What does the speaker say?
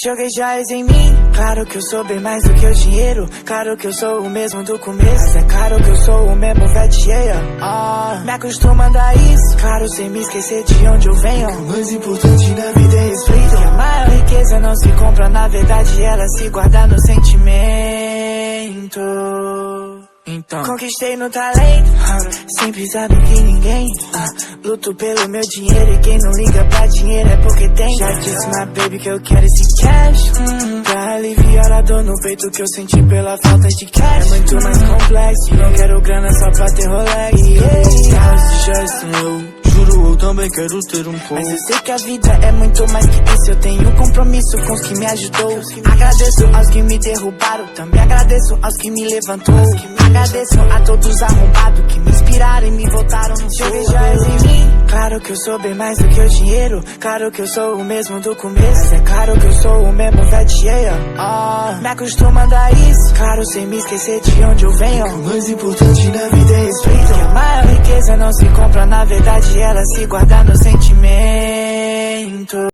Joguei joias em mim, claro que eu sou bem mais do que o dinheiro. Claro que eu sou o mesmo do começo, mas é claro que eu sou o mesmo veteia. Me acostuma a andar isso, claro, sem me esquecer de onde eu venho. O mais importante na vida é respeito. Que a maior riqueza não se compra, na verdade ela se guarda no sentimento. Então conquistei no talento, sem pisar no que ninguém. Luto pelo meu dinheiro e quem não liga pra dinheiro é porque tem. Já disse my baby que eu quero esse cash, pra aliviar a dor no peito que eu senti pela falta de cash. É muito mais complexo, não quero grana só pra ter Rolex. Carros de Jason, eu juro, eu também quero ter um pouco. Mas eu sei que a vida é muito mais que isso. Eu tenho compromisso com os que me ajudou. Agradeço aos que me derrubaram, também agradeço aos que me levantou. Agradeço a todos arrombados que me inspiraram e me voltaram no show. Joguei joias em mim, claro que eu sou bem mais do que o dinheiro. Claro que eu sou o mesmo do começo, mas é claro que eu sou o mesmo veteia. Me acostuma a andar isso, claro, sem me esquecer de onde eu venho. O mais importante na vida é respeito. Que a maior riqueza não se compra, na verdade ela se guarda no sentimento.